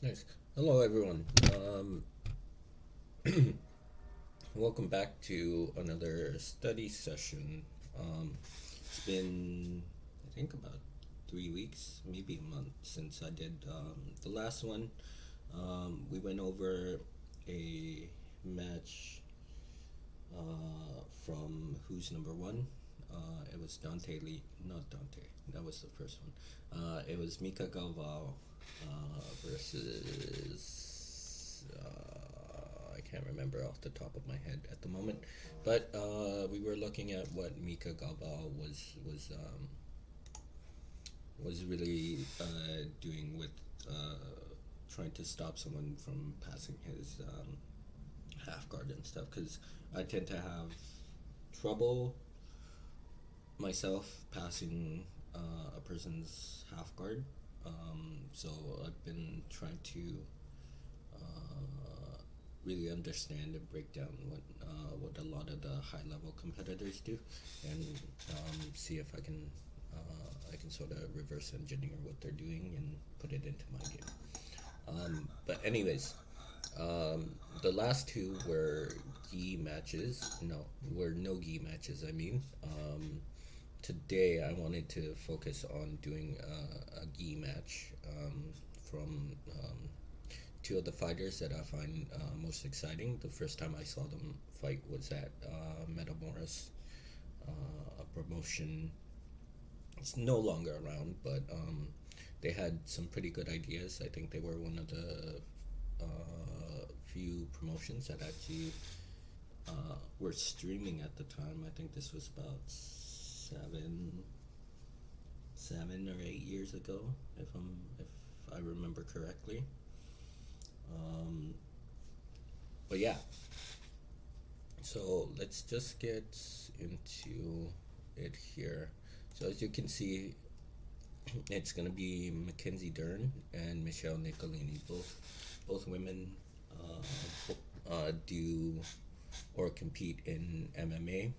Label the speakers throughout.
Speaker 1: Nice. Hello, everyone. Welcome back to another study session. It's been, I think, about 3 weeks, maybe a month since I did the last one. We went over a match from Who's Number One. It was Dante Lee, not Dante. That was the first one. It was Mika Galvao versus I can't remember off the top of my head at the moment, but we were looking at what Mika Galvao was really doing with trying to stop someone from passing his half guard and stuff. Because I tend to have trouble myself passing a person's half guard. So I've been trying to really understand and break down what a lot of the high level competitors do, and see if I can sort of reverse engineer what they're doing and put it into my game. But anyways, the last two were gi matches. No, were no gi matches. I mean, today I wanted to focus on doing a gi match from two of the fighters that I find most exciting. The first time I saw them fight was at Metamoris, a promotion. It's no longer around, but they had some pretty good ideas. I think they were one of the few promotions that actually were streaming at the time. I think this was about 7 or 8 years ago, if I remember correctly. Um, but yeah, so let's just get into it here. So as you can see, it's gonna be Makenzie Dern and Michelle Nicolini, both women do or compete in MMA.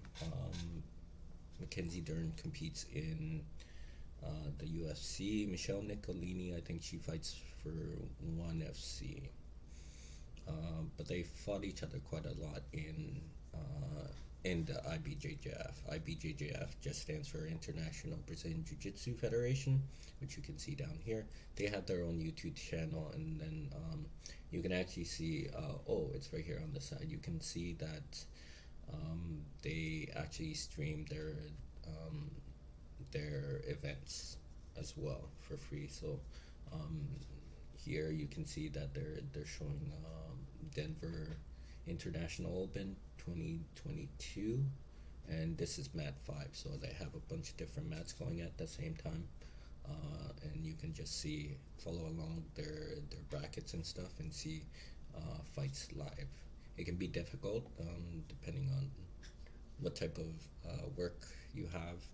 Speaker 1: Makenzie Dern competes in the UFC. Michelle Nicolini, I think she fights for ONE FC. But they fought each other quite a lot in the IBJJF. IBJJF just stands for International Brazilian Jiu-jitsu Federation, which you can see down here. They have their own YouTube channel, and then you can actually see. Oh, it's right here on the side. You can see that they actually stream um, their events as well for free. So um, here you can see that they're showing Denver International Open 2022, and this is mat 5, so they have a bunch of different mats going at the same time. And you can just follow along their brackets and stuff, and see fights live. It can be difficult depending on what type of work you have,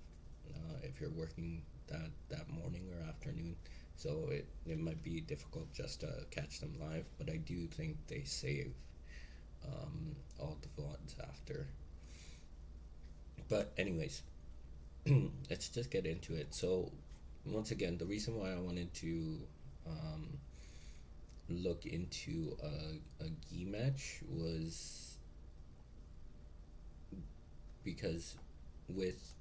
Speaker 1: if you're working that morning or afternoon. So it might be difficult just to catch them live, but I do think they save all the VODs after. But anyways, let's just get into it. So once again, the reason why I wanted to um, look into a gi match was because with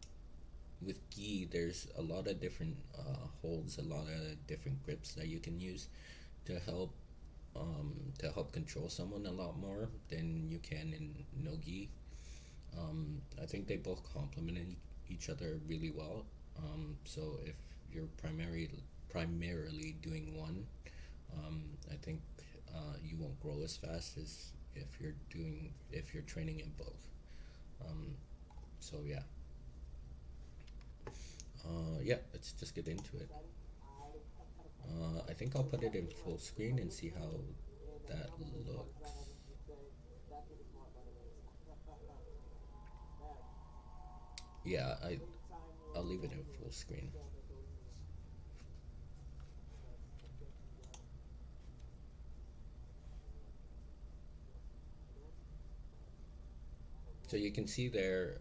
Speaker 1: with gi, there's a lot of different holds, a lot of different grips that you can use to help control someone a lot more than you can in no gi. I think they both complement each other really well. So if you're primarily doing one, I think you won't grow as fast as if you're training in both. Um, so yeah, yeah. Let's just get into it. I think I'll put it in full screen and see how that looks. Yeah, I'll leave it in full screen. So you can see there,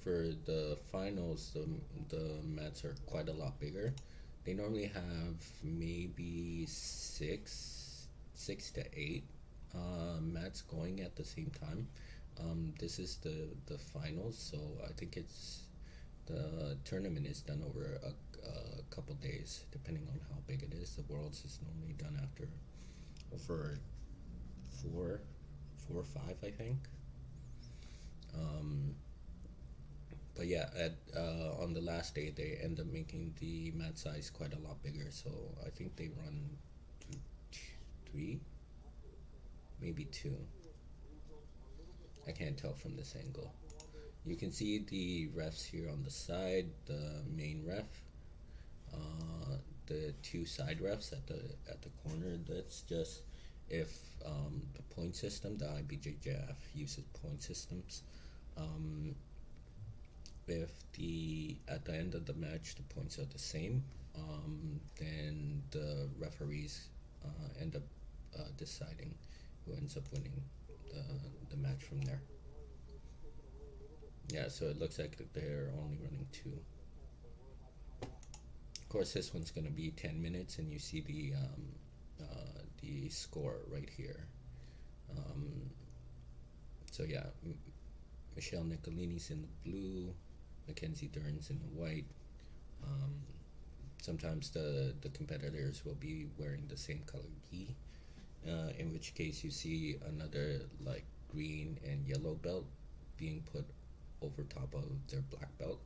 Speaker 1: for the finals, the mats are quite a lot bigger. they normally have maybe six to eight mats going at the same time. This is the finals, so I think it's the tournament is done over a couple days, depending on how big it is. The Worlds is normally done after over four or five, I think. Um, but yeah, at on the last day they end up making the mat size quite a lot bigger. So I think they run three, maybe two. I can't tell from this angle. You can see the refs here on the side, the main ref, the two side refs at the corner. That's just if the point system, the IBJJF uses point systems. Um, if the at the end of the match the points are the same, then the referees end up deciding who ends up winning the match from there. Yeah, so it looks like they're only running two. Of course, this one's gonna be 10 minutes, and you see the score right here. So yeah, Michelle Nicolini's in the blue, Makenzie Dern's in the white. Sometimes the competitors will be wearing the same color gi, in which case you see another like green and yellow belt being put over top of their black belt.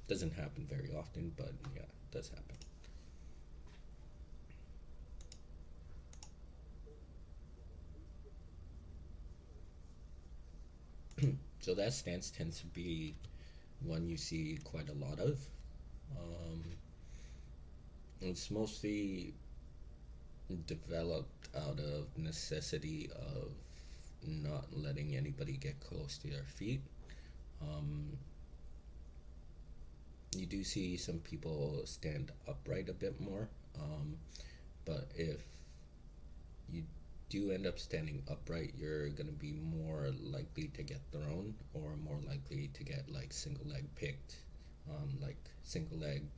Speaker 1: Doesn't happen very often, but yeah, it does happen. So that stance tends to be one you see quite a lot of. It's mostly developed out of necessity of not letting anybody get close to their feet. You do see some people stand upright a bit more, but if you do end up standing upright, you're gonna be more likely to get thrown or more likely to get like single leg picked, like single legged,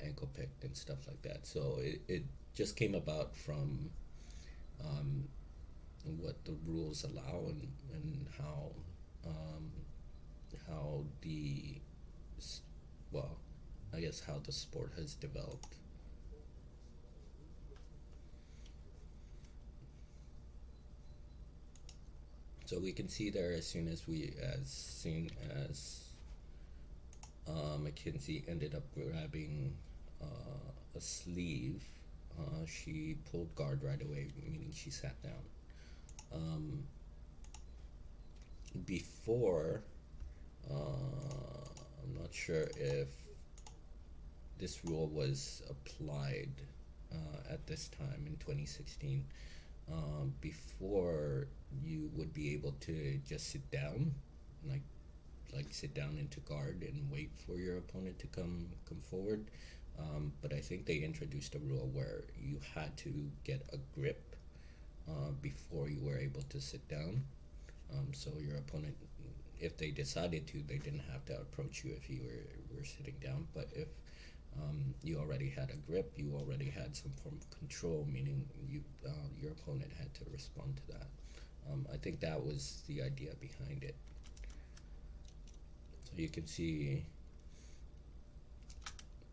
Speaker 1: ankle picked and stuff like that. So it just came about from what the rules allow and how the well, I guess how the sport has developed. So we can see there as soon as Makenzie ended up grabbing a sleeve, she pulled guard right away, meaning she sat down. Before, I'm not sure if this rule was applied at this time in 2016. Before, you would be able to just sit down, like sit down into guard and wait for your opponent to come forward. But I think they introduced a rule where you had to get a grip before you were able to sit down. So your opponent, if they decided to, they didn't have to approach you if you were sitting down. But if you already had a grip, you already had some form of control, meaning your opponent had to respond to that. I think that was the idea behind it. So you can see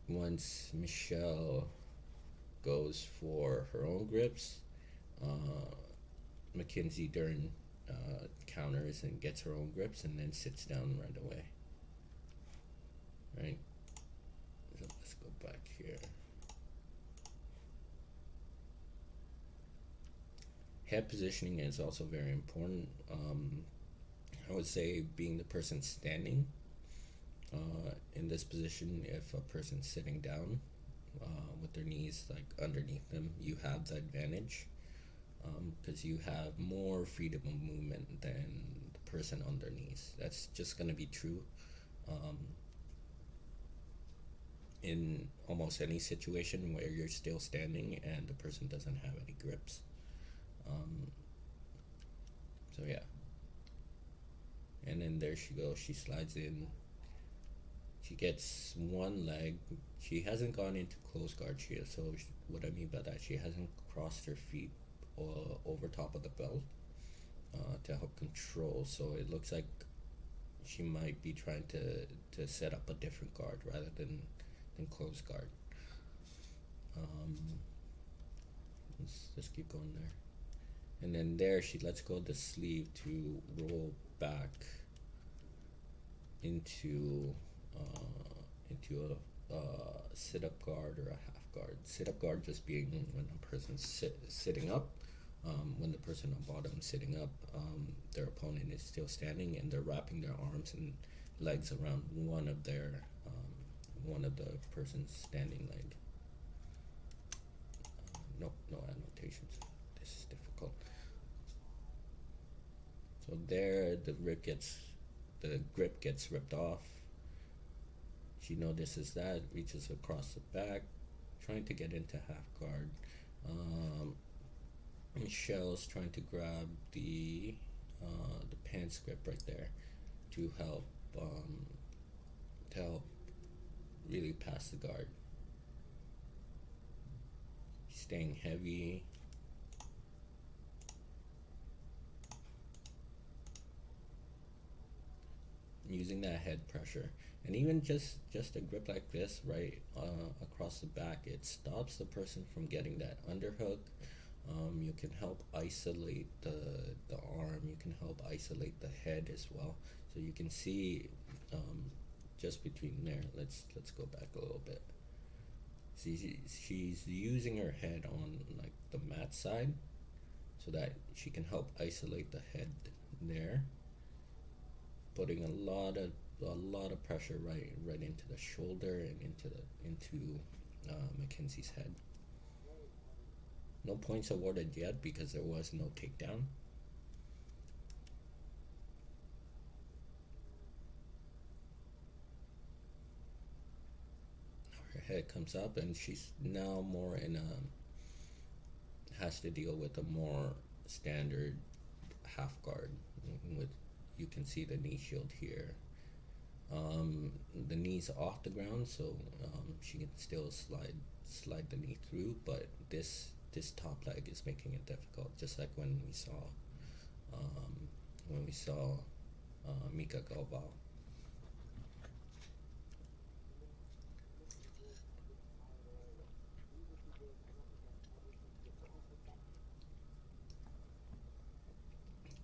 Speaker 1: once Michelle goes for her own grips, Makenzie Dern counters and gets her own grips and then sits down right away. Right? So let's go back here. Head positioning is also very important. I would say being the person standing in this position, if a person's sitting down with their knees like underneath them, you have the advantage because you have more freedom of movement than the person on their knees. That's just going to be true in almost any situation where you're still standing and the person doesn't have any grips. So yeah, and then there she goes. She slides in. She gets one leg. She hasn't gone into close guard yet, so what I mean by that, she hasn't crossed her feet over top of the belt to help control. So it looks like she might be trying to set up a different guard rather than close guard. Let's keep going there. And then there she lets go of the sleeve to roll back into a sit-up guard or a half guard. Sit-up guard just being when a person's sitting up. When the person on bottom is sitting up, their opponent is still standing, and they're wrapping their arms and legs around one of the person's standing leg. No annotations. This is difficult. So there, the grip gets ripped off. She notices that, reaches across the back, trying to get into half guard. Michelle's trying to grab the pants grip right there to help really pass the guard. Staying heavy. Using that head pressure, and even just a grip like this right across the back, it stops the person from getting that underhook. You can help isolate the arm. You can help isolate the head as well. So you can see just between there. Let's go back a little bit. See, she's using her head on like the mat side, so that she can help isolate the head there. Putting a lot of pressure right into the shoulder and into Mackenzie's head. No points awarded yet because there was no takedown. Her head comes up, and she's now more has to deal with a more standard half guard. With, you can see the knee shield here. The knee's off the ground, so she can still slide the knee through, but this top leg is making it difficult, just like when we saw Mika Galvao.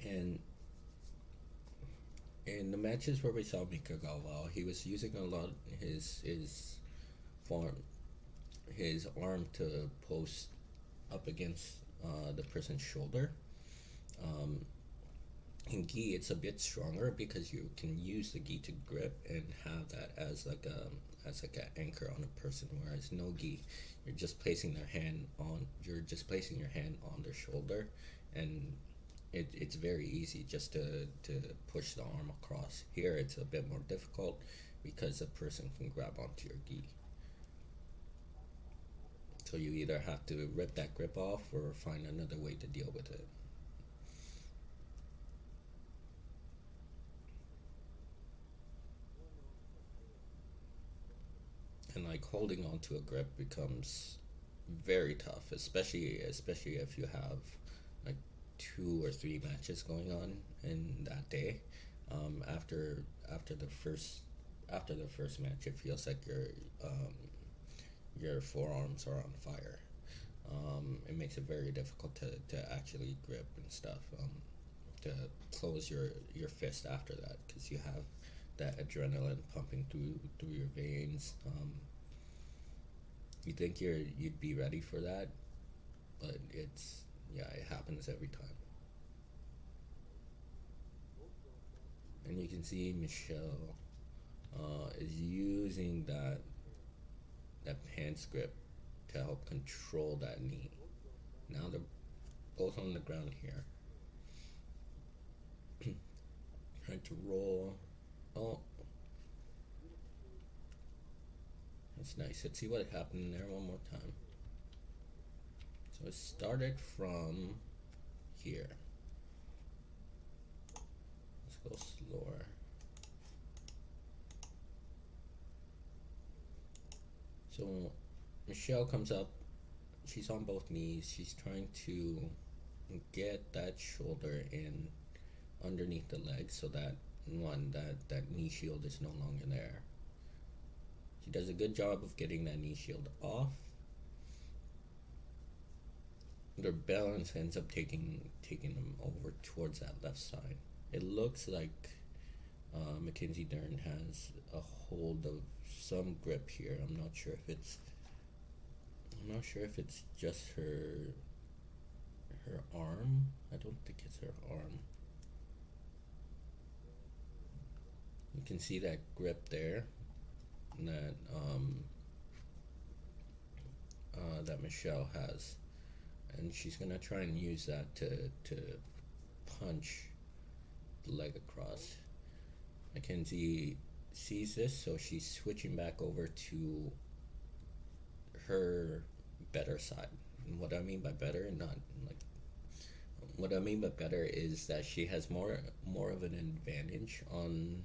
Speaker 1: And in the matches where we saw Mika Galvao, he was using a lot his arm to post up against the person's shoulder. In gi, it's a bit stronger because you can use the gi to grip and have that as like an anchor on a person. Whereas no gi, you're just placing your hand on their shoulder, and it's very easy just to push the arm across. Here, it's a bit more difficult because a person can grab onto your gi. So you either have to rip that grip off or find another way to deal with it. And like holding onto a grip becomes very tough, especially if you have like 2 or 3 matches going on in that day. After the first match, it feels like your forearms are on fire. It makes it very difficult to actually grip and stuff. To close your fist after that, because you have that adrenaline pumping through your veins. You think you'd be ready for that, but it happens every time. And you can see Michelle is using that pants grip to help control that knee. Now they're both on the ground here. Trying to roll. Oh, that's nice. Let's see what happened there one more time. So it started from here. Let's go slower. So Michelle comes up. She's on both knees. She's trying to get that shoulder in underneath the leg so that that knee shield is no longer there. She does a good job of getting that knee shield off. Their balance ends up taking them over towards that left side. It looks like Makenzie Dern has a hold of some grip here. I'm not sure if it's just her arm. I don't think it's her arm. You can see that grip there that that Michelle has, and she's gonna try and use that to punch the leg across. Makenzie sees this, so she's switching back over to her better side. And what I mean by better, not like what I mean by better is that she has more of an advantage on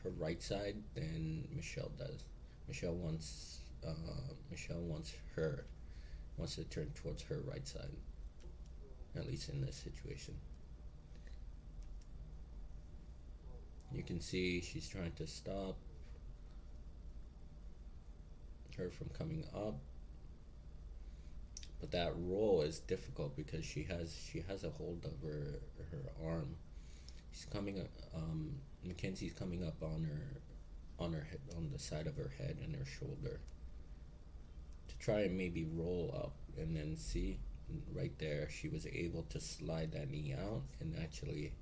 Speaker 1: her right side than Michelle does. Michelle wants to turn towards her right side, at least in this situation. You can see she's trying to stop her from coming up, but that roll is difficult because she has a hold of her arm. She's coming Mackenzie's coming up on her head, on the side of her head and her shoulder, to try and maybe roll up, and then see right there she was able to slide that knee out and actually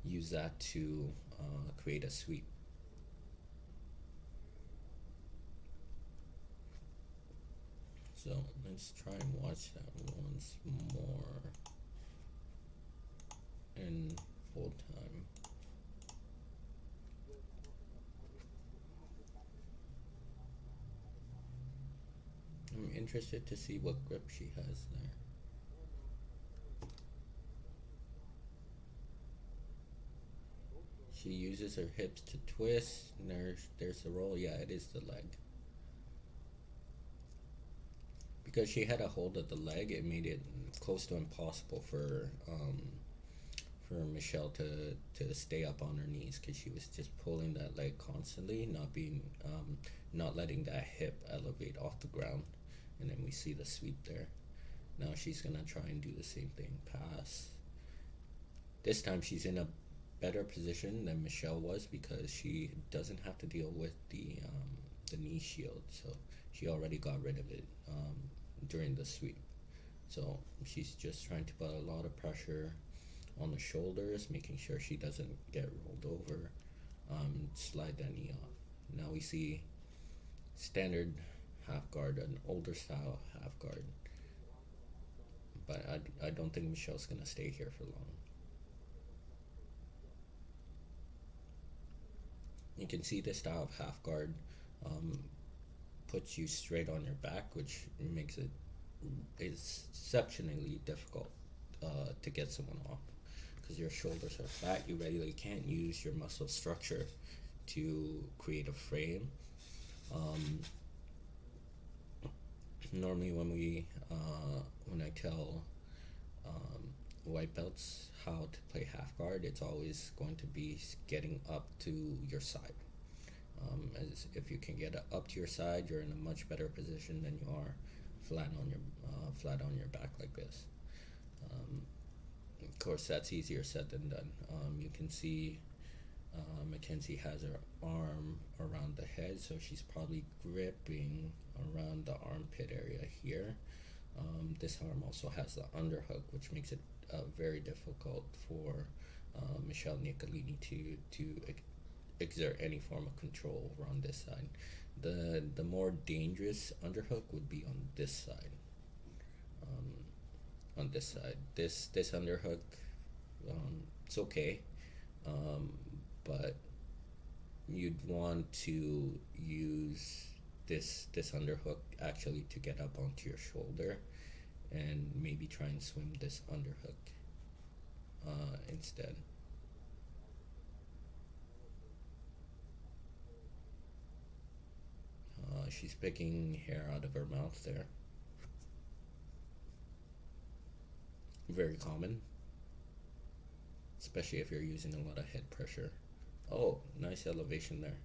Speaker 1: use that to create a sweep. So let's try and watch that once more in full time. I'm interested to see what grip she has there. She uses her hips to twist, and there's the roll. Yeah, it is the leg. Because she had a hold of the leg, it made it close to impossible for Michelle to stay up on her knees, because she was just pulling that leg constantly, not letting that hip elevate off the ground. And then we see the sweep there. Now she's gonna try and do the same thing, pass. This time she's in a better position than Michelle was, because she doesn't have to deal with the knee shield, so she already got rid of it during the sweep. So she's just trying to put a lot of pressure on the shoulders, making sure she doesn't get rolled over, slide that knee off. Now we see standard half guard, an older style half guard, but I don't think Michelle's gonna stay here for long. You can see this style of half guard puts you straight on your back, which makes it exceptionally difficult to get someone off, because your shoulders are flat. You really can't use your muscle structure to create a frame. Normally when I tell white belts how to play half guard, it's always going to be getting up to your side. As if you can get up to your side, you're in a much better position than you are flat on your back like this. Of course, that's easier said than done. You can see Makenzie has her arm around the head, so she's probably gripping around the armpit area here. This arm also has the underhook, which makes it very difficult for Michelle Nicolini to exert any form of control around this side. The more dangerous underhook would be on this side. On this side, this underhook, it's okay, but you'd want to use this underhook actually to get up onto your shoulder, and maybe try and swim this underhook instead. she's picking hair out of her mouth there. Very common, especially if you're using a lot of head pressure. Oh, nice elevation there.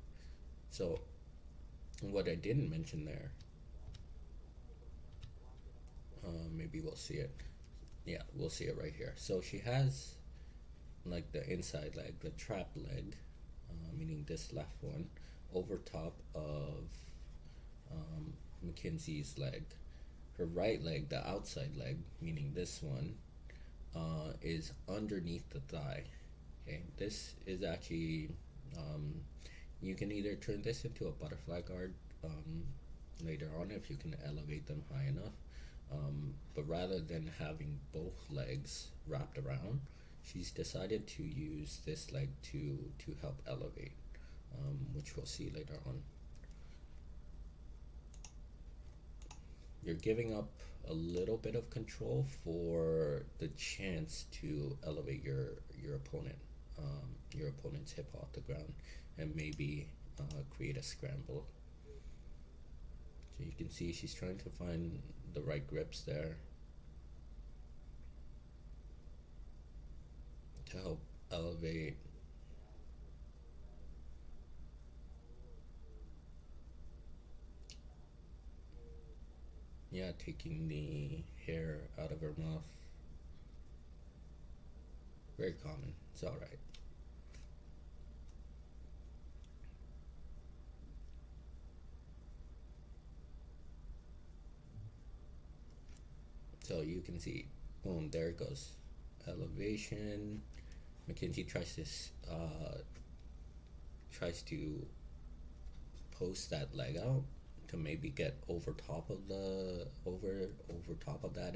Speaker 1: So, what I didn't mention there, maybe we'll see it. Yeah, we'll see it right here. So she has like the inside leg, the trap leg, meaning this left one, over top of Makenzie's leg. Her right leg, the outside leg, meaning this one, is underneath the thigh. Okay, this is actually, you can either turn this into a butterfly guard later on if you can elevate them high enough. But rather than having both legs wrapped around, she's decided to use this leg to help elevate, which we'll see later on. You're giving up a little bit of control for the chance to elevate your opponent's hip off the ground and maybe create a scramble. So you can see she's trying to find the right grips there to help elevate. Yeah, taking the hair out of her mouth. Very common. It's alright. So you can see, boom, there it goes. Elevation. Makenzie tries to post that leg out to maybe get over top of that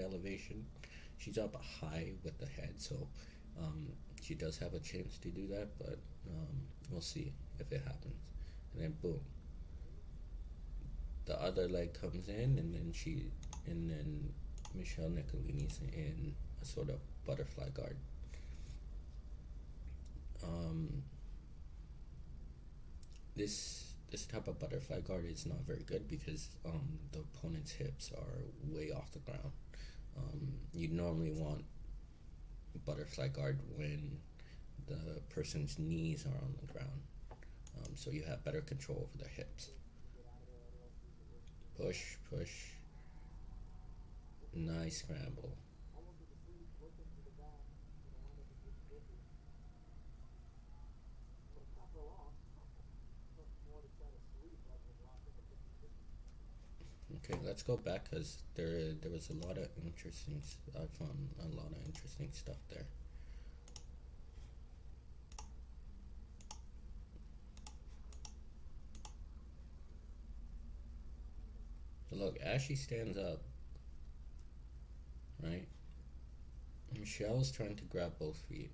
Speaker 1: elevation. She's up high with the head, so she does have a chance to do that, but we'll see if it happens. And then boom, the other leg comes in, and then Michelle Nicolini's in a sort of butterfly guard. This type of butterfly guard is not very good because the opponent's hips are way off the ground. You normally want butterfly guard when the person's knees are on the ground, so you have better control over their hips. Push, push. Nice scramble. Okay, let's go back because there was a lot of interesting. I found a lot of interesting stuff there. So look, as she stands up, right? Michelle's trying to grab both feet.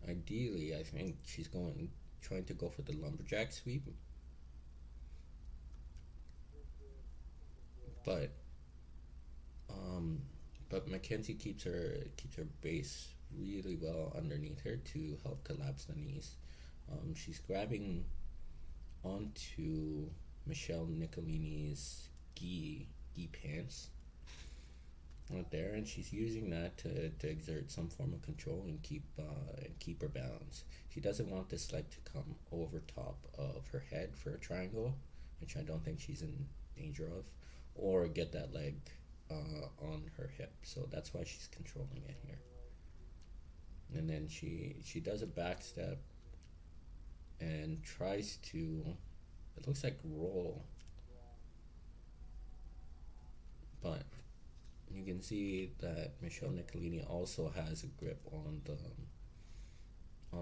Speaker 1: Ideally, I think she's trying to go for the lumberjack sweep. But Makenzie keeps her base really well underneath her to help collapse the knees. She's grabbing onto Michelle Nicolini's gi pants right there, and she's using that to exert some form of control and keep her balance. She doesn't want this leg to come over top of her head for a triangle, which I don't think she's in danger of, or get that leg on her hip. So that's why she's controlling it here. And then she does a back step and tries to, it looks like roll, but you can see that Michelle Nicolini also has a grip on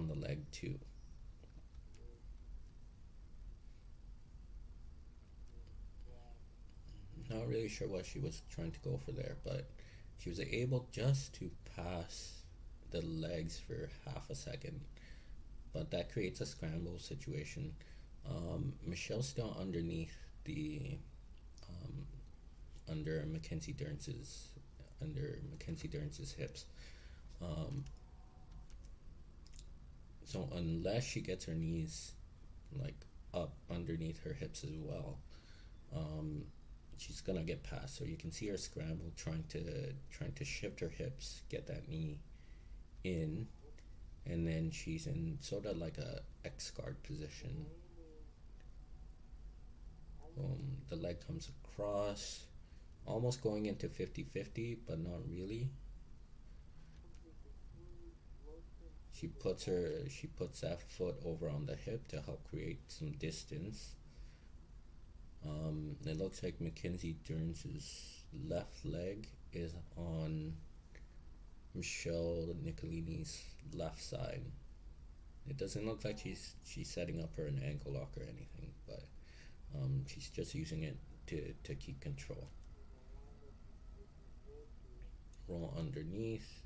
Speaker 1: the leg too. Not really sure what she was trying to go for there, but she was able just to pass the legs for half a second, but that creates a scramble situation. Michelle's still underneath under Makenzie Dern's hips. So unless she gets her knees like up underneath her hips as well. She's gonna get past, so you can see her scramble, trying to shift her hips, get that knee in, and then she's in sort of like a X guard position. The leg comes across, almost going into 50-50, but not really. She puts that foot over on the hip to help create some distance. It looks like Makenzie Dern's left leg is on Michelle Nicolini's left side. It doesn't look like she's setting up her an ankle lock or anything, but she's just using it to keep control. Roll underneath.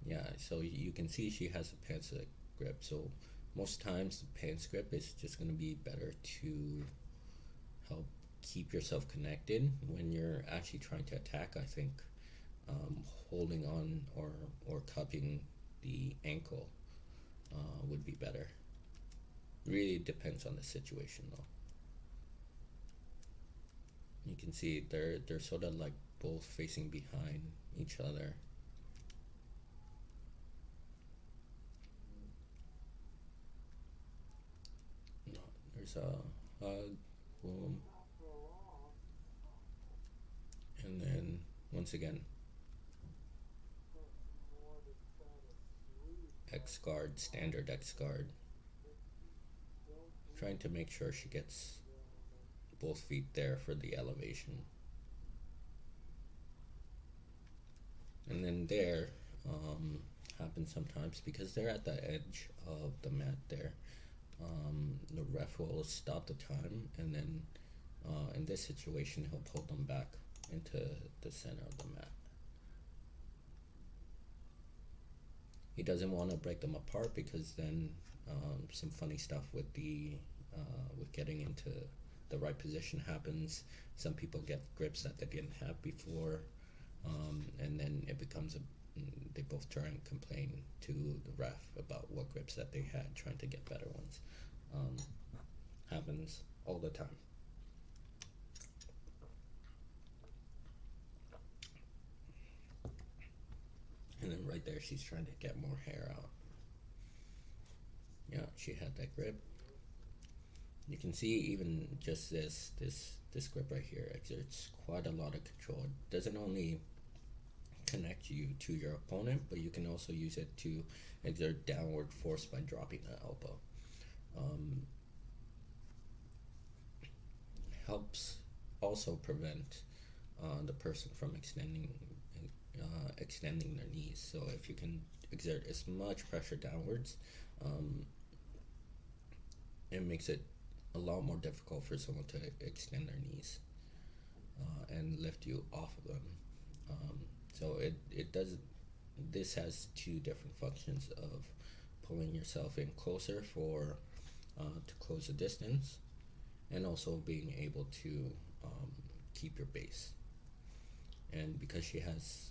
Speaker 1: Yeah, so you can see she has a pants grip. So most times the pants grip is just going to be better to help keep yourself connected when you're actually trying to attack. I think holding on or cupping the ankle would be better. Really depends on the situation though. You can see they're sort of like both facing behind each other. No, there's a hug, boom, and then once again X guard, standard X guard, trying to make sure she gets both feet there for the elevation. And then there happens sometimes because they're at the edge of the mat there. The ref will stop the time, and then in this situation he'll pull them back into the center of the mat. He doesn't want to break them apart because then some funny stuff with with getting into the right position happens. Some people get grips that they didn't have before, and then it becomes they both try and complain to the ref about what grips that they had, trying to get better ones. Happens all the time. And then right there, she's trying to get more hair out. Yeah, she had that grip. You can see even just this grip right here exerts quite a lot of control. It doesn't only connect you to your opponent, but you can also use it to exert downward force by dropping the elbow. Helps also prevent the person from extending their knees. So if you can exert as much pressure downwards, it makes it a lot more difficult for someone to extend their knees and lift you off of them. So it does. This has two different functions of pulling yourself in closer for to close the distance, and also being able to keep your base. And because she has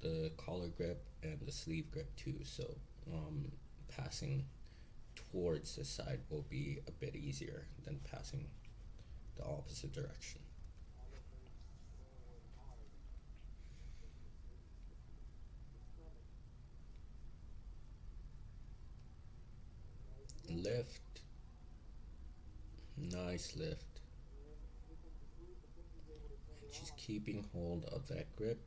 Speaker 1: the collar grip and the sleeve grip too, so passing towards the side will be a bit easier than passing the opposite direction. Lift, nice lift. And she's keeping hold of that grip.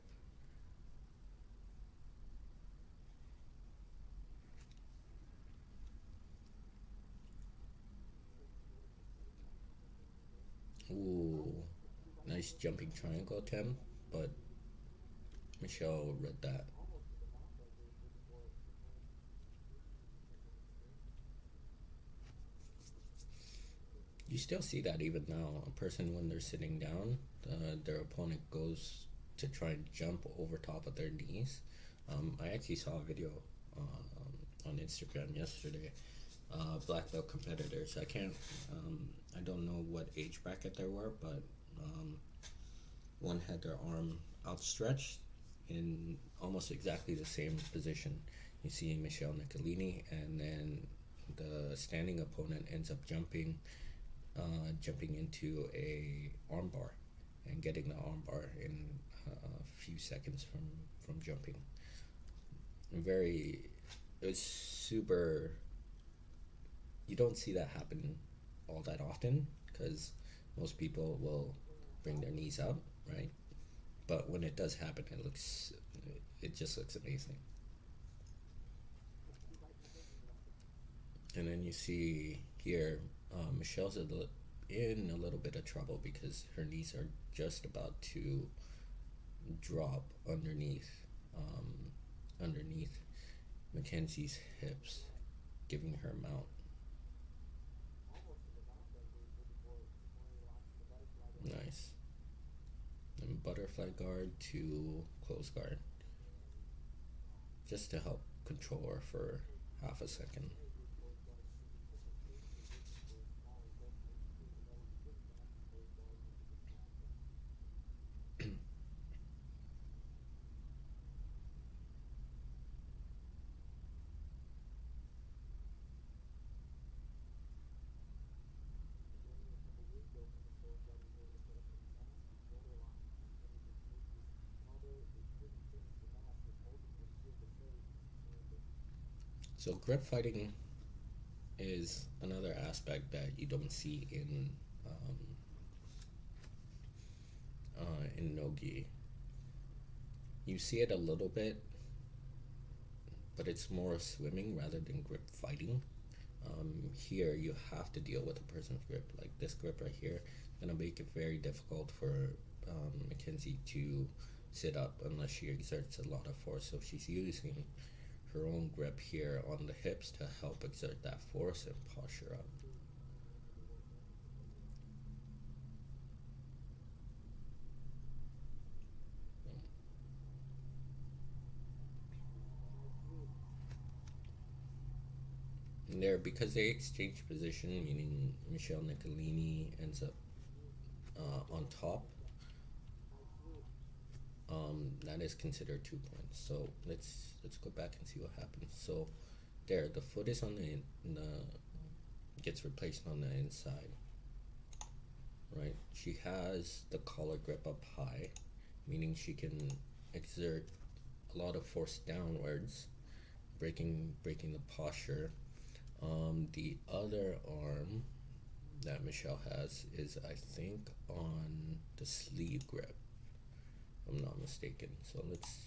Speaker 1: Ooh, nice jumping triangle attempt, but Michelle read that. You still see that even now. A person, when they're sitting down, their opponent goes to try and jump over top of their knees. I actually saw a video on Instagram yesterday. Black belt competitors. I don't know what age bracket they were, but one had their arm outstretched in almost exactly the same position. You see Michelle Nicolini, and then the standing opponent ends up jumping into a armbar and getting the armbar in a few seconds from jumping. It was super. You don't see that happen all that often because most people will bring their knees up, right? But when it does happen, it just looks amazing. And then you see here, Michelle's in a little bit of trouble because her knees are just about to drop underneath Mackenzie's hips, giving her mount. Nice. And butterfly guard to close guard, just to help control her for half a second. So grip fighting is another aspect that you don't see in no-gi. You see it a little bit, but it's more swimming rather than grip fighting. Here you have to deal with a person's grip. Like this grip right here, gonna make it very difficult for Makenzie to sit up unless she exerts a lot of force. So she's using her own grip here on the hips to help exert that force and posture up. And there, because they exchange position, meaning Michelle Nicolini ends up on top, that is considered 2 points. So let's go back and see what happens. So there, the foot is on the gets replaced on the inside, right? She has the collar grip up high, meaning she can exert a lot of force downwards, breaking the posture. The other arm that Michelle has is, I think, on the sleeve grip, if I'm not mistaken. So let's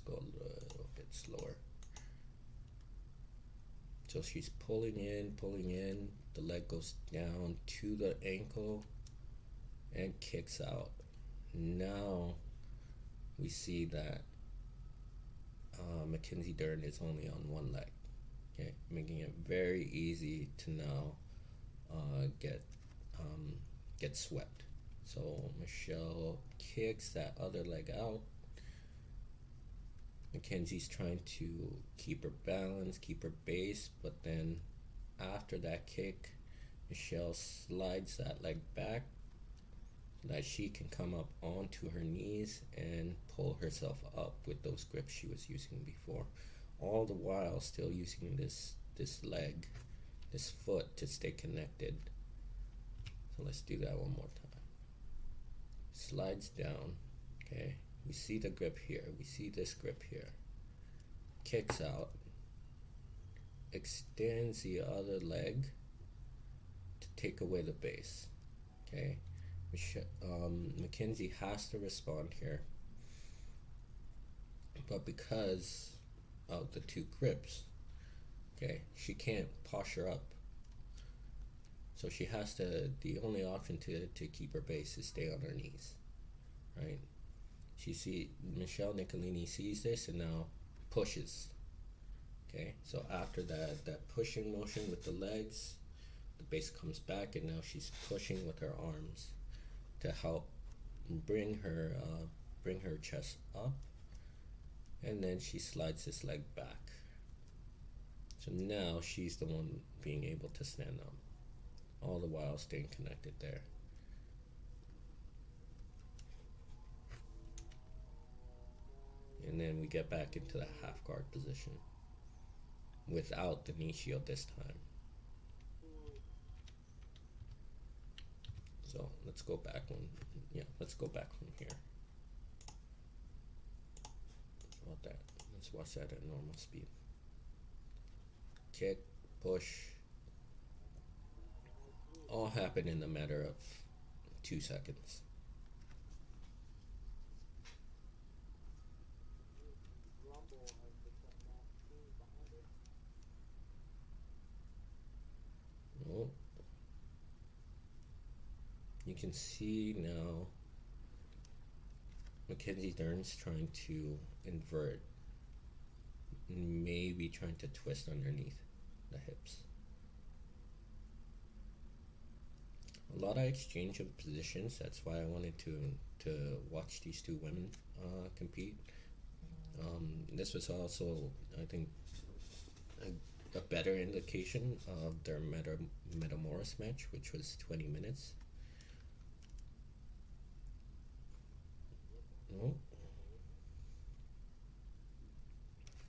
Speaker 1: go a little bit slower. So she's pulling in, the leg goes down to the ankle and kicks out. Now we see that Makenzie Dern is only on one leg. Okay, making it very easy to now get swept. So Michelle kicks that other leg out. Mackenzie's trying to keep her balance, keep her base, but then after that kick, Michelle slides that leg back so that she can come up onto her knees and pull herself up with those grips she was using before, all the while still using this leg, this foot to stay connected. So let's do that one more time. Slides down, okay? We see the grip here, we see this grip here. Kicks out, extends the other leg to take away the base, okay? Makenzie has to respond here, but because of the two grips, okay, she can't posture up. So she has to, the only option to keep her base is stay on her knees, right? Michelle Nicolini sees this and now pushes, okay? So after that pushing motion with the legs, the base comes back and now she's pushing with her arms to help bring her chest up, and then she slides this leg back. So now she's the one being able to stand up, all the while staying connected there. And then we get back into the half guard position without the knee shield this time. So let's go back one. Yeah, let's go back from here. How about that? Let's watch that at normal speed. Kick, push, all happen in a matter of 2 seconds. Oh. You can see now Makenzie Dern's trying to invert, maybe trying to twist underneath the hips. A lot of exchange of positions. That's why I wanted to watch these two women compete. This was also, I think, a better indication of their Metamoris match, which was 20 minutes. Oh.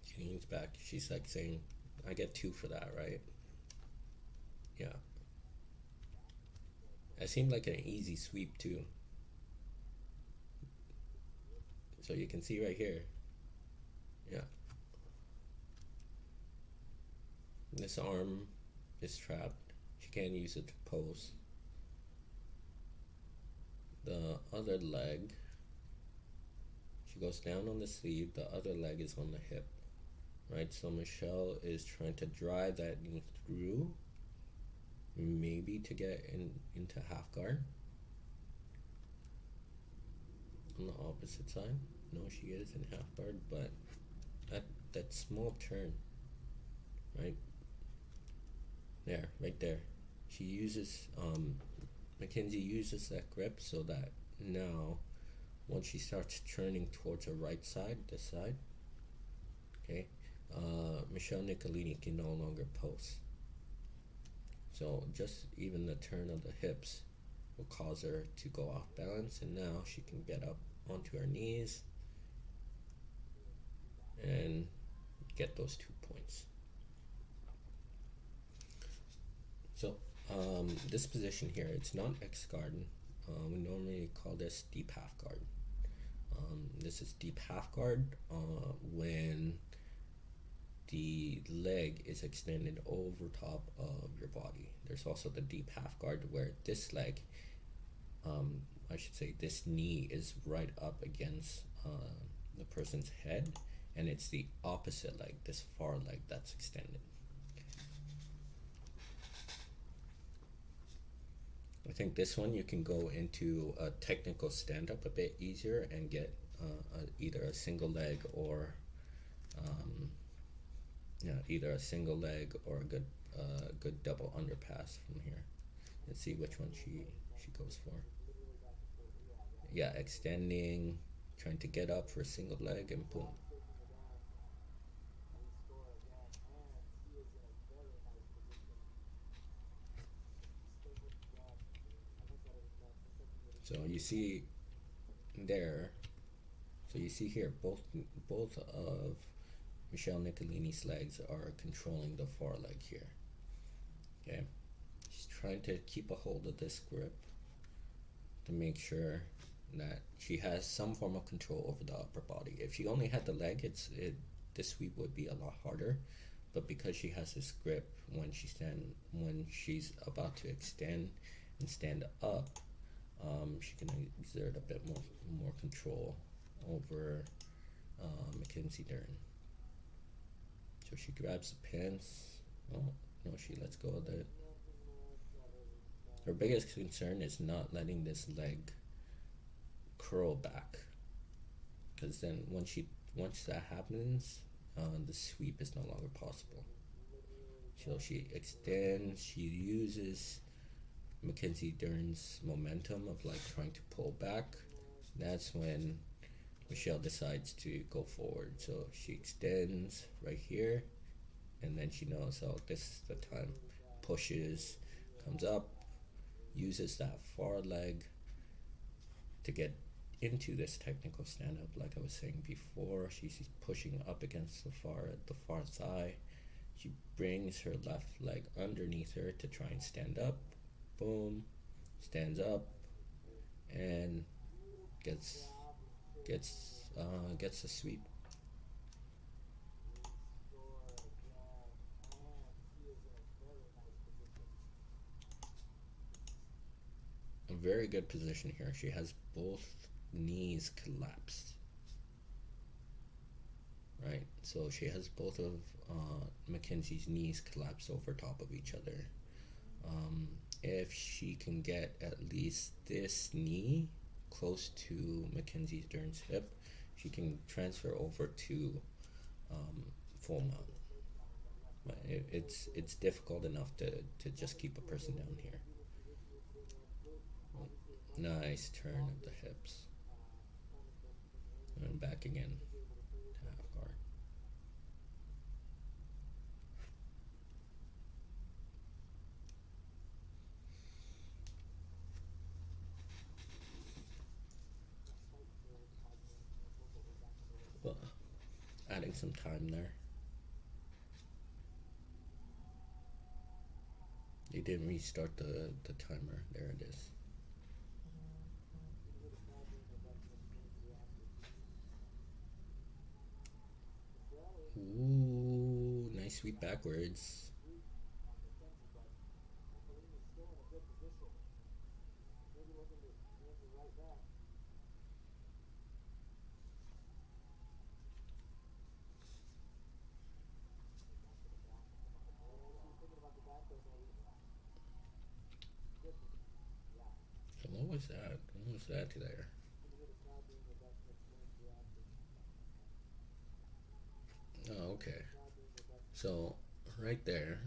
Speaker 1: She leans back. She's like saying, I get 2 for that, right? Yeah. It seemed like an easy sweep too. So you can see right here. Yeah. This arm is trapped. She can't use it to pose. The other leg, she goes down on the sleeve. The other leg is on the hip. Right, so Michelle is trying to drive that knee through, maybe to get into half guard. On the opposite side, no, she is in half guard, but that small turn, right there, right there, she uses Makenzie uses that grip so that now, once she starts turning towards her right side, this side, okay. Michelle Nicolini can no longer pose. So just even the turn of the hips will cause her to go off balance, and now she can get up onto her knees and get those 2 points. So this position here, it's not X guard. We normally call this deep half guard. This is deep half guard when the leg is extended over top of your body. There's also the deep half guard where this leg, I should say this knee is right up against the person's head, and it's the opposite leg, this far leg, that's extended. I think this one you can go into a technical stand-up a bit easier and get either a single leg or either a single leg or a good double underpass from here. Let's see which one she goes for. Yeah, extending, trying to get up for a single leg, and boom. So you see there, so you see here, both of Michelle Nicolini's legs are controlling the far leg here. Okay, she's trying to keep a hold of this grip to make sure that she has some form of control over the upper body. If she only had the leg, this sweep would be a lot harder. But because she has this grip, when she's about to extend and stand up, she can exert a bit more control over Makenzie Dern. So she grabs the pins. Oh no, she lets go of it. Her biggest concern is not letting this leg curl back, because then once that happens, the sweep is no longer possible. So she extends. She uses Makenzie Dern's momentum of like trying to pull back. That's when Michelle decides to go forward. So she extends right here, and then she knows, oh, this is the time. Pushes, comes up, uses that far leg to get into this technical stand-up. Like I was saying before, she's pushing up against the far thigh. She brings her left leg underneath her to try and stand up. Boom. stands up, and gets gets a sweep. A very good position here. She has both knees collapsed. Right, so she has both of Mackenzie's knees collapsed over top of each other. If she can get at least this knee close to Makenzie Dern's hip, she can transfer over to full mount. But it's difficult enough to just keep a person down here. Nice turn of the hips. And back again to half guard. But adding some time there. They didn't restart the timer. There it is. Ooh, nice sweep backwards. So what was that? What was that there? Oh, okay. So right there,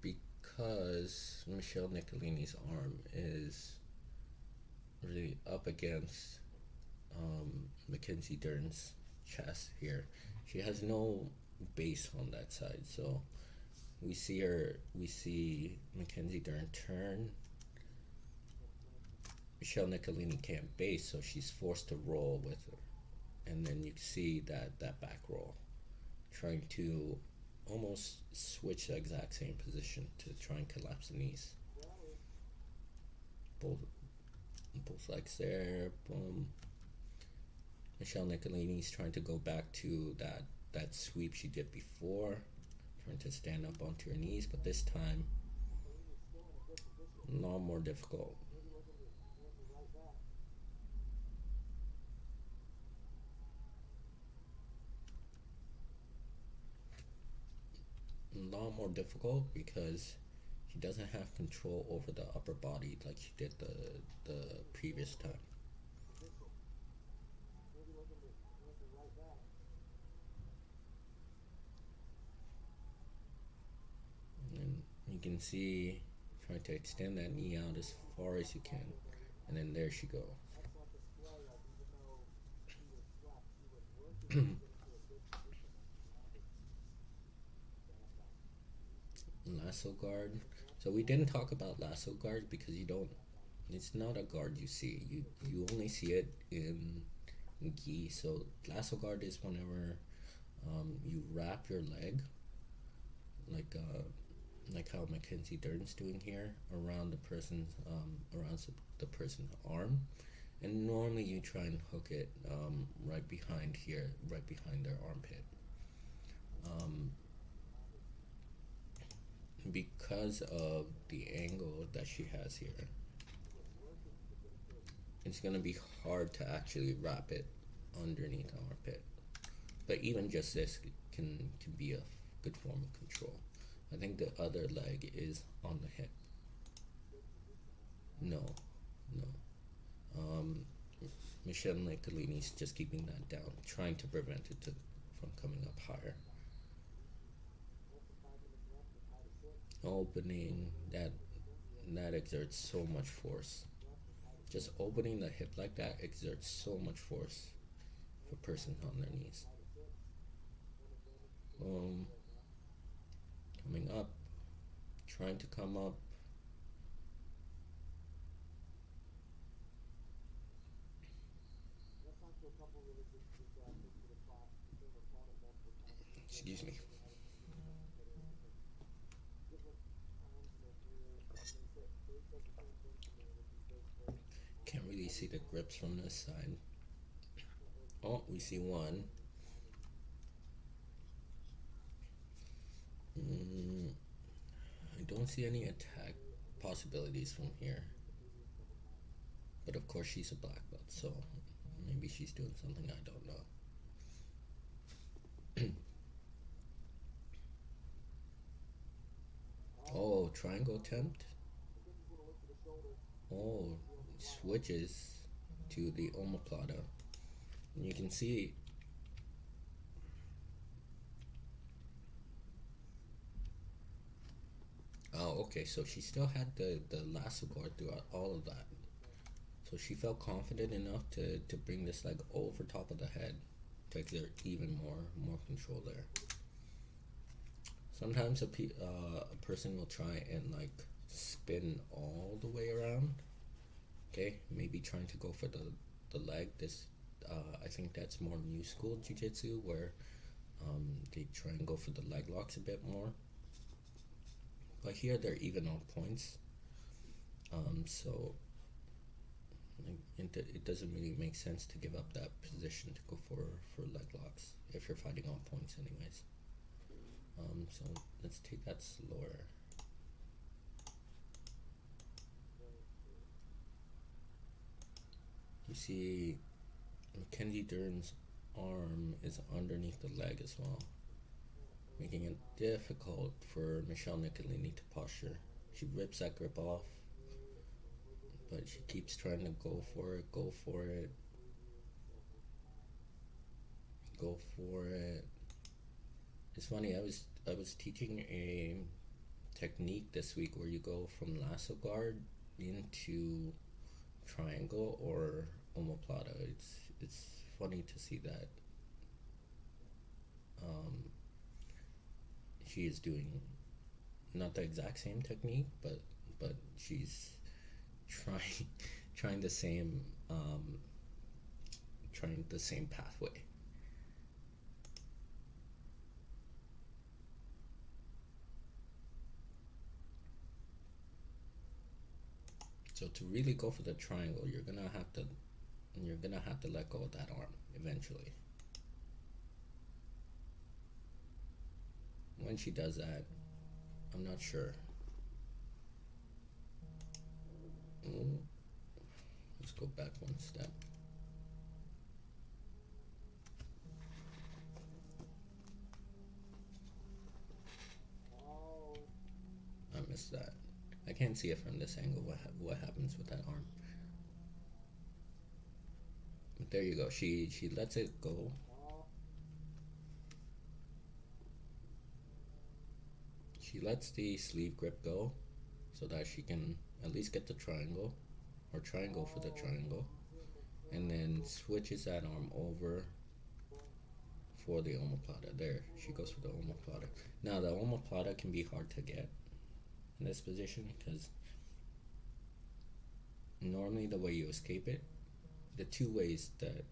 Speaker 1: because Michelle Nicolini's arm is really up against Makenzie Dern's chest here, she has no base on that side. So we see Makenzie Dern turn. Michelle Nicolini can't base, so she's forced to roll with her. And then you see that back roll, trying to almost switch the exact same position to try and collapse the knees. Both legs there, boom. Michelle Nicolini's trying to go back to that sweep she did before, trying to stand up onto her knees, but this time a lot more difficult. A lot more difficult because she doesn't have control over the upper body like she did the previous time. And you can see trying to extend that knee out as far as you can, and then there she goes. Lasso guard. So we didn't talk about lasso guard because you don't. It's not a guard you see. You only see it in gi. So lasso guard is whenever you wrap your leg, like how Makenzie Dern's doing here, around the person's arm, and normally you try and hook it right behind here, right behind their armpit. Because of the angle that she has here, it's gonna be hard to actually wrap it underneath the armpit. But even just this can be a good form of control. I think the other leg is on the hip. No. Michelle Nicolini's just keeping that down, trying to prevent it from coming up higher. Opening that exerts so much force. Just opening the hip like that exerts so much force for a person on their knees. Coming up, trying to come up. Excuse me. really see the grips from this side. Oh, we see one. I don't see any attack possibilities from here. But of course she's a black belt, so maybe she's doing something I don't know. Oh, triangle attempt. Oh, switches to the omoplata. And you can see oh, okay, so she still had the lasso guard throughout all of that. So she felt confident enough to bring this leg over top of the head to exert even more control there. Sometimes a person will try and like spin all the way around. Okay, maybe trying to go for the leg. This I think that's more new school jiu-jitsu where they try and go for the leg locks a bit more. But here they're even on points. So it doesn't really make sense to give up that position to go for leg locks if you're fighting on points anyways. So let's take that slower. You see Makenzie Dern's arm is underneath the leg as well, making it difficult for Michelle Nicolini to posture. She rips that grip off, but she keeps trying to go for it. It's funny, I was teaching a technique this week where you go from lasso guard into triangle or omoplata. It's funny to see that she is doing not the exact same technique, but she's trying the same pathway. So to really go for the triangle, you're gonna have to let go of that arm eventually. When she does that, I'm not sure. Let's go back one step. I missed that. I can't see it from this angle what happens with that arm. But there you go. She lets it go. She lets the sleeve grip go so that she can at least get the triangle or try and go for the triangle, and then switches that arm over for the omoplata. There, she goes for the omoplata. Now the omoplata can be hard to get in this position because normally the way you escape it, the two ways that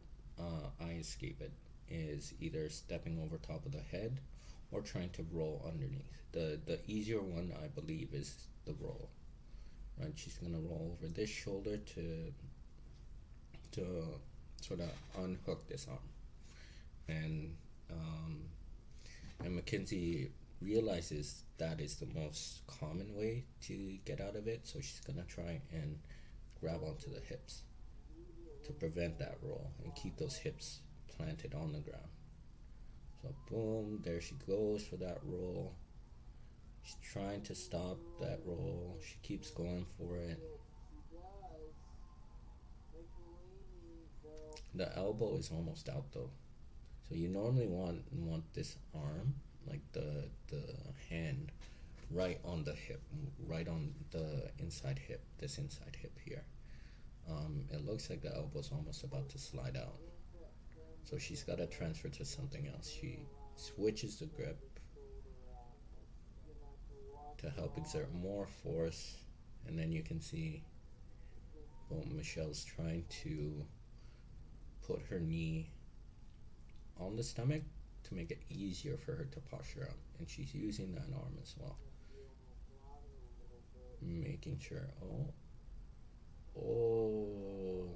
Speaker 1: I escape it is either stepping over top of the head or trying to roll underneath. The easier one, I believe, is the roll. Right, she's gonna roll over this shoulder to sort of unhook this arm, and Makenzie realizes that is the most common way to get out of it, so she's gonna try and grab onto the hips to prevent that roll and keep those hips planted on the ground. So boom, there she goes for that roll. She's trying to stop that roll. She keeps going for it. The elbow is almost out though. So you normally want this arm, like the hand, right on the hip, right on the inside hip, this inside hip here. It looks like the elbow's almost about to slide out. So she's got to transfer to something else. She switches the grip to help exert more force, and then you can see, well, Michelle's trying to put her knee on the stomach to make it easier for her to posture up, and she's using that arm as well, making sure. Oh,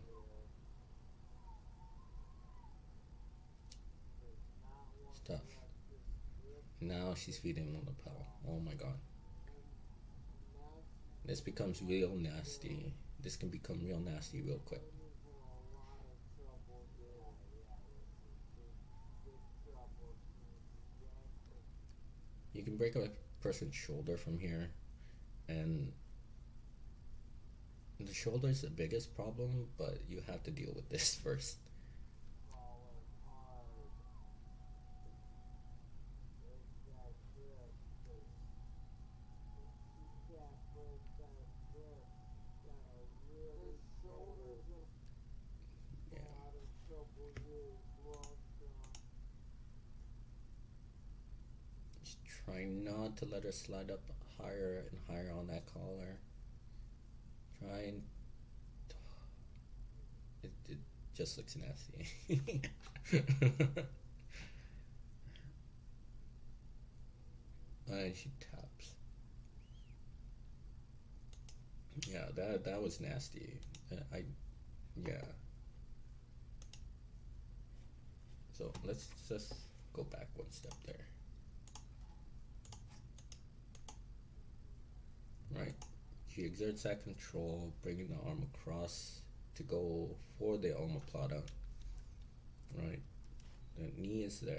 Speaker 1: stuff. Now she's feeding him on the lapel. Oh my god. This becomes real nasty. This can become real nasty real quick. You can break a person's shoulder from here, and the shoulder is the biggest problem, but you have to deal with this first. Yeah. Just try not to let her slide up higher and higher on that collar. Try and it just looks nasty. And she taps. Yeah, that was nasty. Yeah. So let's just go back one step there. Right. She exerts that control, bringing the arm across to go for the omoplata. Right. The knee is there.